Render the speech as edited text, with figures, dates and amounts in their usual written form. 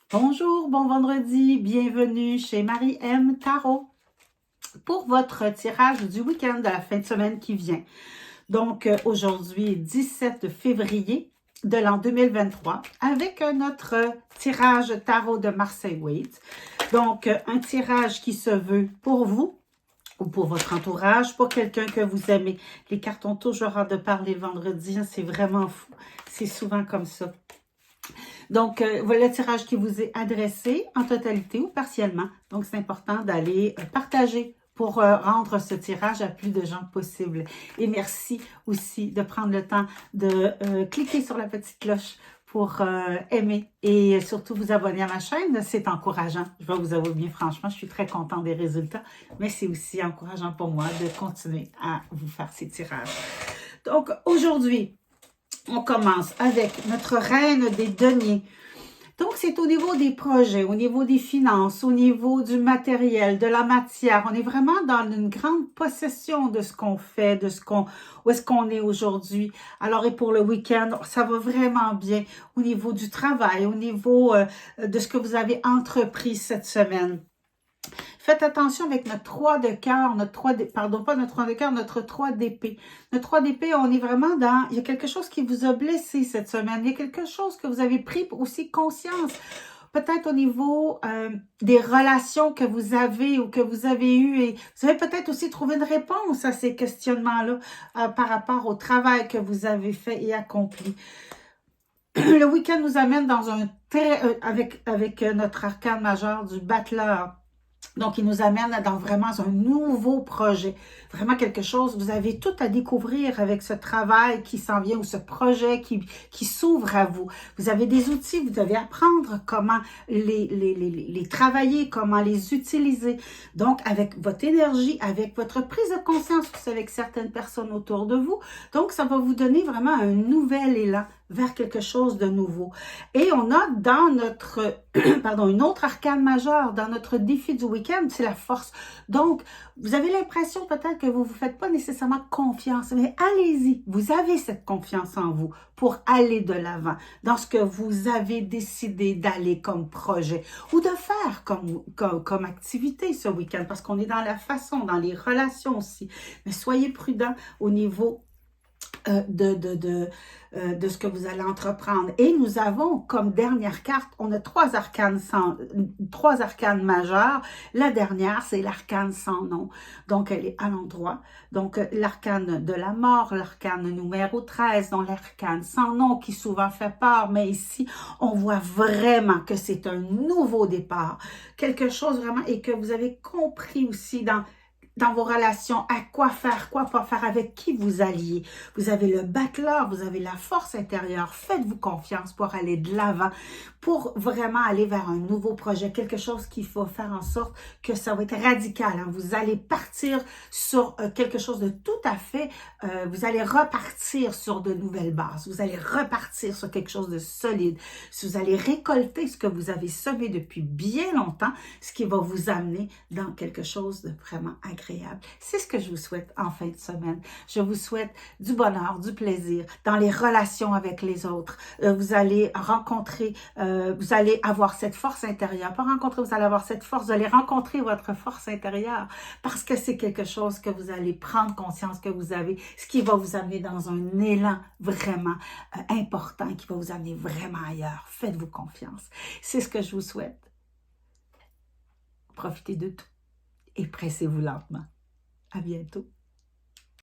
Bonjour, bon vendredi, bienvenue chez Marie-M Tarot pour votre tirage du week-end de la fin de semaine qui vient. Donc aujourd'hui, 17 février de l'an 2023, avec notre tirage tarot de Marseille Waite. Donc un tirage qui se veut pour vous ou pour votre entourage, pour quelqu'un que vous aimez. Les cartes ont toujours hâte de parler le vendredi, hein, c'est vraiment fou, c'est souvent comme ça. Donc, voilà le tirage qui vous est adressé en totalité ou partiellement. Donc, c'est important d'aller partager pour rendre ce tirage à plus de gens possible. Et merci aussi de prendre le temps de cliquer sur la petite cloche pour aimer et surtout vous abonner à ma chaîne. C'est encourageant. Je vais vous avouer bien franchement, je suis très contente des résultats, mais c'est aussi encourageant pour moi de continuer à vous faire ces tirages. Donc, aujourd'hui, on commence avec notre reine des deniers. Donc, c'est au niveau des projets, au niveau des finances, au niveau du matériel, de la matière. On est vraiment dans une grande possession de ce qu'on fait, de où est-ce qu'on est aujourd'hui. Alors, et pour le week-end, ça va vraiment bien au niveau du travail, au niveau de ce que vous avez entrepris cette semaine. Faites attention avec notre 3 de cœur, pardon, pas notre 3 de cœur, notre 3 d'épée. Notre 3 d'épée, on est vraiment dans, il y a quelque chose qui vous a blessé cette semaine. Il y a quelque chose que vous avez pris aussi conscience. Peut-être au niveau des relations que vous avez ou que vous avez eues. Et vous avez peut-être aussi trouvé une réponse à ces questionnements-là par rapport au travail que vous avez fait et accompli. Le week-end nous amène dans avec notre arcane majeur du battleur. Donc, il nous amène dans vraiment un nouveau projet, vraiment quelque chose, vous avez tout à découvrir avec ce travail qui s'en vient ou ce projet qui s'ouvre à vous. Vous avez des outils, vous devez apprendre comment les travailler, comment les utiliser. Donc, avec votre énergie, avec votre prise de conscience avec certaines personnes autour de vous. Donc, ça va vous donner vraiment un nouvel élan vers quelque chose de nouveau. Et on a dans notre, une autre arcane majeure, dans notre défi du week-end, c'est la force. Donc, vous avez l'impression peut-être que vous ne vous faites pas nécessairement confiance, mais allez-y, vous avez cette confiance en vous pour aller de l'avant dans ce que vous avez décidé d'aller comme projet ou de faire comme activité ce week-end, parce qu'on est dans la façon, dans les relations aussi. Mais soyez prudents au niveau de ce que vous allez entreprendre. Et nous avons comme dernière carte, on a trois arcanes majeures. La dernière, c'est l'arcane sans nom. Donc, elle est à l'endroit. Donc, l'arcane de la mort, l'arcane numéro 13, donc l'arcane sans nom qui souvent fait peur. Mais ici, on voit vraiment que c'est un nouveau départ. Quelque chose vraiment, et que vous avez compris aussi dans vos relations, à quoi faire, quoi pas faire, avec qui vous alliez. Vous avez le battleur, vous avez la force intérieure. Faites-vous confiance pour aller de l'avant, pour vraiment aller vers un nouveau projet, quelque chose qu'il faut faire en sorte que ça va être radical. Hein. Vous allez partir sur quelque chose de tout à fait, vous allez repartir sur de nouvelles bases. Vous allez repartir sur quelque chose de solide. Vous allez récolter ce que vous avez semé depuis bien longtemps, ce qui va vous amener dans quelque chose de vraiment agréable. C'est ce que je vous souhaite en fin de semaine. Je vous souhaite du bonheur, du plaisir dans les relations avec les autres. Vous allez rencontrer, vous allez avoir cette force intérieure. Pas rencontrer, vous allez avoir cette force, vous allez rencontrer votre force intérieure parce que c'est quelque chose que vous allez prendre conscience que vous avez, ce qui va vous amener dans un élan vraiment important, qui va vous amener vraiment ailleurs. Faites-vous confiance. C'est ce que je vous souhaite. Profitez de tout et pressez-vous lentement. À bientôt.